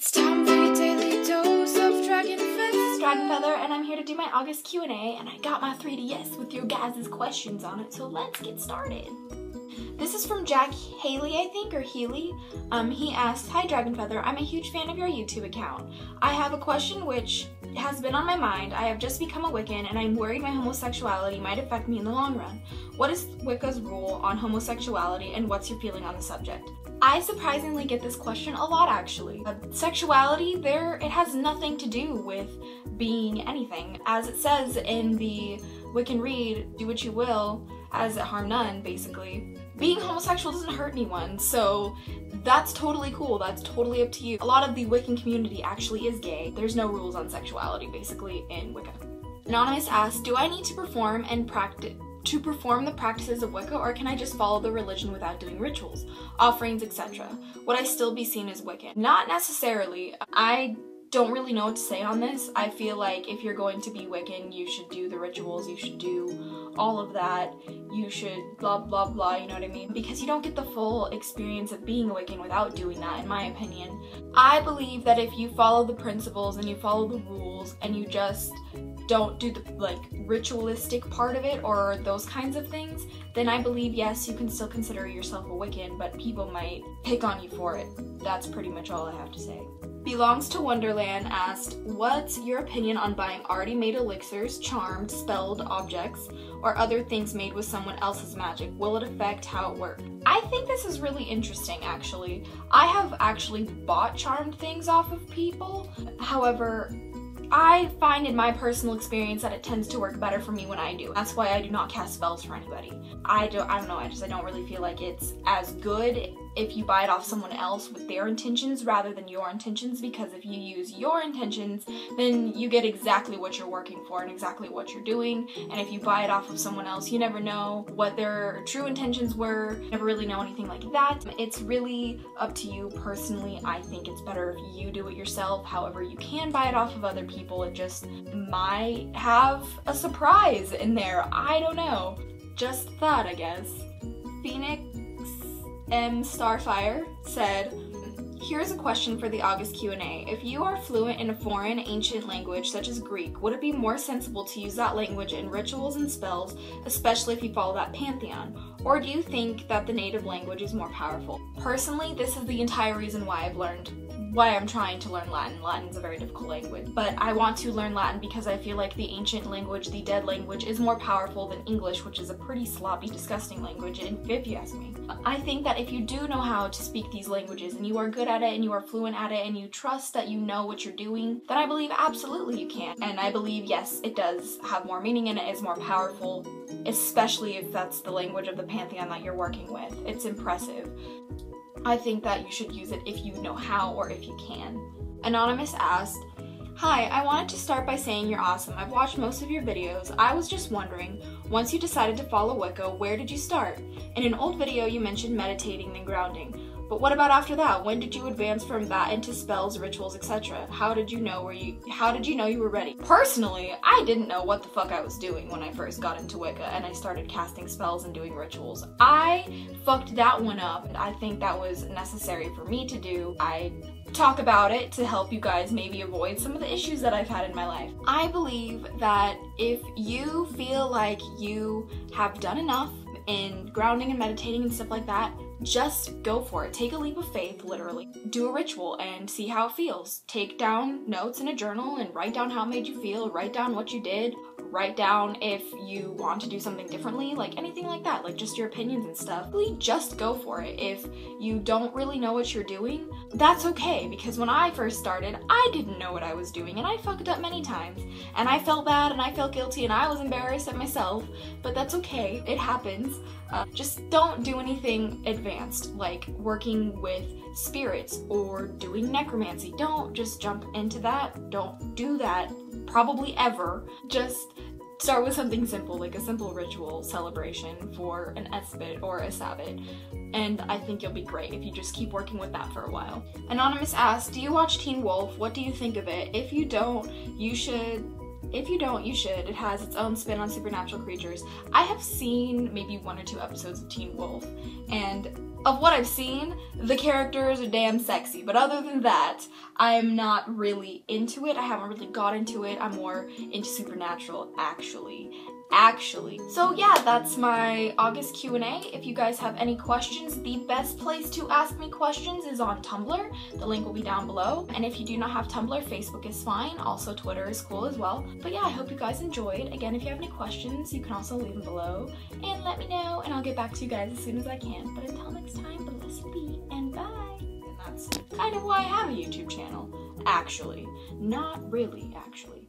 It's time for your daily dose of DragonFeather. This is DragonFeather, and I'm here to do my August Q&A, and I got my 3D yes with your guys' questions on it, so let's get started. This is from Jack Haley, I think, or Healy. He asked, "Hi DragonFeather, I'm a huge fan of your YouTube account. I have a question which has been on my mind. I have just become a Wiccan, and I'm worried my homosexuality might affect me in the long run. What is Wicca's rule on homosexuality, and what's your feeling on the subject?" I surprisingly get this question a lot, actually. Sexuality, it has nothing to do with being anything. As it says in the Wiccan Read, do what you will, as it harm none, basically. Being homosexual doesn't hurt anyone, so that's totally cool. That's totally up to you. A lot of the Wiccan community actually is gay. There's no rules on sexuality, basically, in Wicca. Anonymous asks, "Do I need to perform the practices of Wicca, or can I just follow the religion without doing rituals, offerings, etc.? Would I still be seen as Wiccan?" Not necessarily. I don't really know what to say on this. I feel like if you're going to be Wiccan, you should do the rituals, you should do all of that, you should blah blah blah, you know what I mean? Because you don't get the full experience of being a Wiccan without doing that, in my opinion. I believe that if you follow the principles and you follow the rules and you just don't do the ritualistic part of it or those kinds of things, then I believe yes, you can still consider yourself a Wiccan, but people might pick on you for it. That's pretty much all I have to say. Belongs to Wonderland asked, "What's your opinion on buying already made elixirs, charmed, spelled objects, or other things made with someone else's magic? Will it affect how it works?" I think this is really interesting, actually. I have actually bought charmed things off of people. However, I find in my personal experience that it tends to work better for me when I do. That's why I do not cast spells for anybody. I don't know, I don't really feel like it's as good if you buy it off someone else with their intentions rather than your intentions, because if you use your intentions, then you get exactly what you're working for and exactly what you're doing, and if you buy it off of someone else, you never know what their true intentions were, you never really know anything like that. It's really up to you personally. I think it's better if you do it yourself. However, you can buy it off of other people. It just might have a surprise in there. I don't know. Just thought, I guess. Phoenix M. Starfire said, "Here's a question for the August Q&A. If you are fluent in a foreign ancient language such as Greek, would it be more sensible to use that language in rituals and spells, especially if you follow that pantheon? Or do you think that the native language is more powerful?" Personally, this is the entire reason why I'm trying to learn Latin. Latin is a very difficult language, but I want to learn Latin because I feel like the ancient language, the dead language, is more powerful than English, which is a pretty sloppy, disgusting language, if you ask me. I think that if you do know how to speak these languages, and you are good at it, and you are fluent at it, and you trust that you know what you're doing, then I believe absolutely you can. And I believe, yes, it does have more meaning and it is more powerful, especially if that's the language of the pantheon that you're working with. It's impressive. I think that you should use it if you know how or if you can. Anonymous asked, "Hi, I wanted to start by saying you're awesome. I've watched most of your videos. I was just wondering, once you decided to follow Wicca, where did you start? In an old video you mentioned meditating then grounding. But what about after that? When did you advance from that into spells, rituals, etc.? How did you know you were ready?" Personally, I didn't know what the fuck I was doing when I first got into Wicca and I started casting spells and doing rituals. I fucked that one up, and I think that was necessary for me to do. I talk about it to help you guys maybe avoid some of the issues that I've had in my life. I believe that if you feel like you have done enough in grounding and meditating and stuff like that, just go for it. Take a leap of faith, literally. Do a ritual and see how it feels. Take down notes in a journal and write down how it made you feel. Write down what you did. Write down if you want to do something differently, like anything like that, like just your opinions and stuff. Really just go for it. If you don't really know what you're doing, that's okay, because when I first started, I didn't know what I was doing and I fucked up many times. And I felt bad and I felt guilty and I was embarrassed at myself, but that's okay. It happens. Just don't do anything advanced, like working with spirits or doing necromancy. Don't just jump into that. Don't do that, probably ever. Just start with something simple, like a simple ritual celebration for an Espit or a Sabbat, and I think you'll be great if you just keep working with that for a while. Anonymous asked, "Do you watch Teen Wolf? What do you think of it? If you don't, you should. It has its own spin on supernatural creatures." I have seen maybe 1 or 2 episodes of Teen Wolf, and of what I've seen, the characters are damn sexy, but other than that, I'm not really into it. I haven't really got into it. I'm more into supernatural, actually. So yeah, that's my August Q&A. If you guys have any questions, the best place to ask me questions is on Tumblr. The link will be down below. And if you do not have Tumblr, Facebook is fine. Also, Twitter is cool as well. But yeah, I hope you guys enjoyed. Again, if you have any questions, you can also leave them below and let me know, and I'll get back to you guys as soon as I can. But until next time, blessed be and bye. And that's kind of why I have a YouTube channel. Actually, not really, actually.